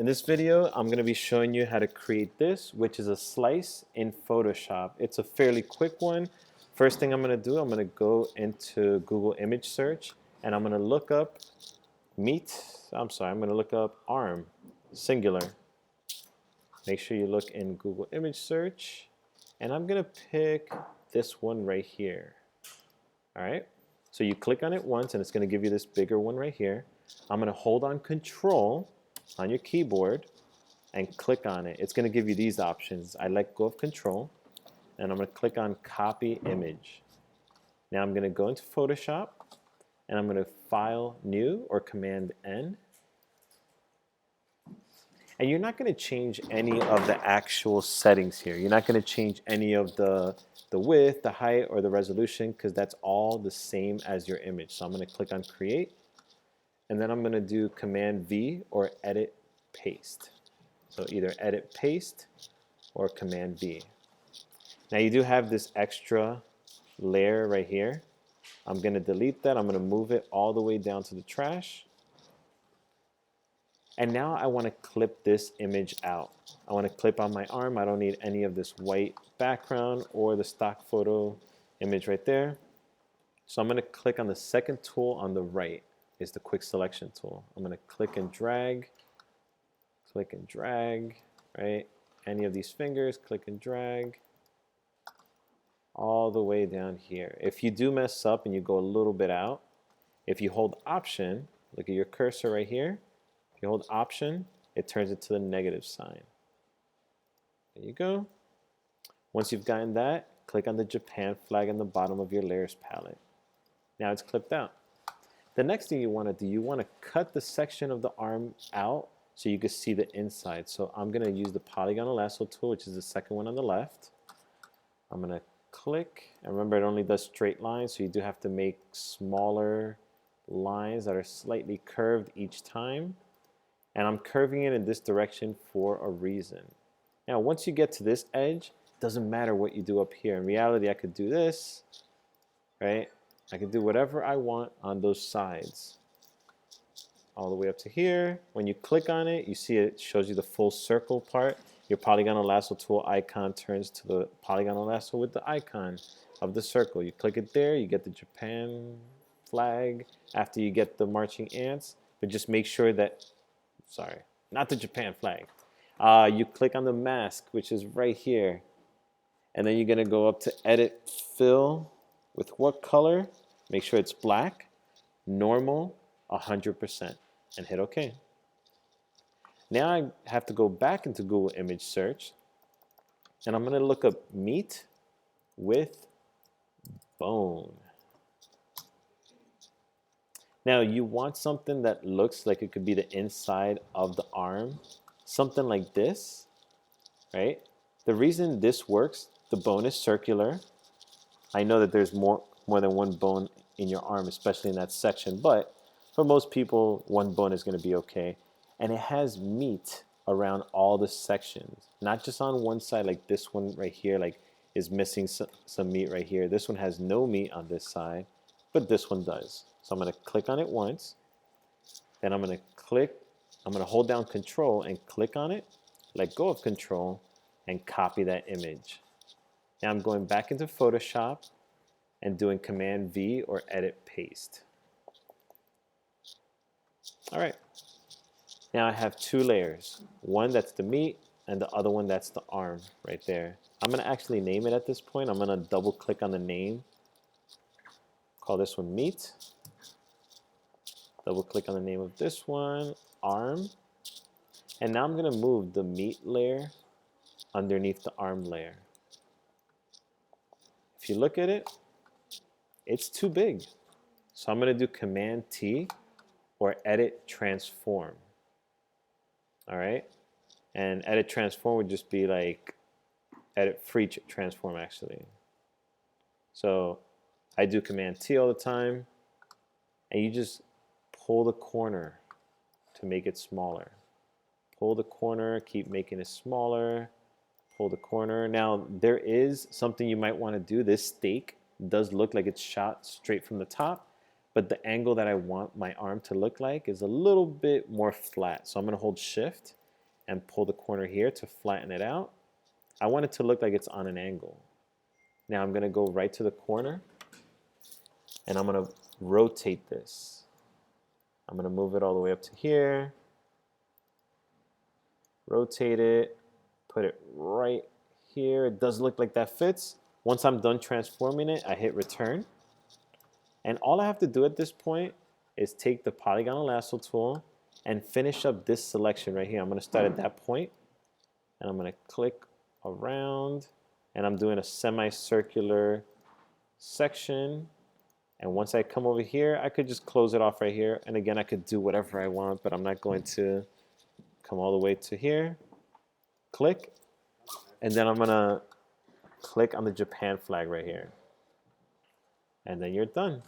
In this video, I'm going to be showing you how to create this, which is a slice in Photoshop. It's a fairly quick one. First thing I'm going to do, I'm going to go into Google image search and I'm going to look up I'm going to look up arm, singular. Make sure you look in Google image search and I'm going to pick this one right here. All right, so you click on it once and it's going to give you this bigger one right here. I'm going to hold on Control on your keyboard and click on it. It's going to give you these options. I let go of Control and I'm going to click on Copy Image. Now I'm going to go into Photoshop and I'm going to File New or Command N. And you're not going to change any of the actual settings here. You're not going to change any of the width, the height, or the resolution because that's all the same as your image. So I'm going to click on Create and then I'm going to do Command V or Edit Paste. So either Edit Paste or Command V. Now you do have this extra layer right here. I'm going to delete that. I'm going to move it all the way down to the trash. And now I want to clip this image out. I want to clip on my arm. I don't need any of this white background or the stock photo image right there. So I'm going to click on the second tool on the right. Is the quick selection tool. I'm going to click and drag, right? Any of these fingers, click and drag all the way down here. If you do mess up and you go a little bit out, if you hold Option, look at your cursor right here. If you hold Option, it turns it to the negative sign. There you go. Once you've gotten that, click on the Japan flag in the bottom of your layers palette. Now it's clipped out. The next thing you want to do, you want to cut the section of the arm out so you can see the inside. So I'm going to use the Polygonal Lasso tool, which is the second one on the left. I'm going to click, and remember it only does straight lines, so you do have to make smaller lines that are slightly curved each time. And I'm curving it in this direction for a reason. Now once you get to this edge, it doesn't matter what you do up here. In reality, I could do this, right? I can do whatever I want on those sides. All the way up to here. When you click on it, you see it shows you the full circle part. Your Polygonal Lasso tool icon turns to the Polygonal Lasso with the icon of the circle. You click it there, you get the Japan flag after you get the marching ants. But just make sure that, sorry, not the Japan flag. You click on the mask, which is right here. And then you're going to go up to Edit Fill with what color? Make sure it's black, normal, 100%, and hit OK. Now I have to go back into Google image search, and I'm going to look up meat with bone. Now you want something that looks like it could be the inside of the arm, something like this, right? The reason this works, the bone is circular. I know that there's more than one bone in your arm, especially in that section, but for most people, one bone is going to be okay. And it has meat around all the sections, not just on one side, like this one right here, like is missing some meat right here. This one has no meat on this side, but this one does. So I'm going to click on it once, then I'm going to hold down Control and click on it, let go of Control, and copy that image. Now I'm going back into Photoshop and doing Command V or Edit Paste. All right. Now I have two layers. One that's the meat and the other one that's the arm right there. I'm going to actually name it at this point. I'm going to double click on the name. Call this one meat. Double click on the name of this one, arm. And now I'm going to move the meat layer underneath the arm layer. If you look at it, it's too big. So I'm going to do Command T or Edit Transform. All right? And Edit Transform would just be like Edit Free Transform actually. So I do Command T all the time, and you just pull the corner to make it smaller. Pull the corner, keep making it smaller. Pull the corner. Now there is something you might want to do. This steak does look like it's shot straight from the top, but the angle that I want my arm to look like is a little bit more flat. So I'm going to hold Shift and pull the corner here to flatten it out. I want it to look like it's on an angle. Now I'm going to go right to the corner, and I'm going to rotate this. I'm going to move it all the way up to here, rotate it, put it right here. It does look like that fits. Once I'm done transforming it, I hit return. And all I have to do at this point is take the Polygonal Lasso tool and finish up this selection right here. I'm going to start at that point, and I'm going to click around, and I'm doing a semicircular section. And once I come over here, I could just close it off right here. And again, I could do whatever I want, but I'm not going to come all the way to here. Click, and then I'm going to click on the Japan flag right here. And then you're done.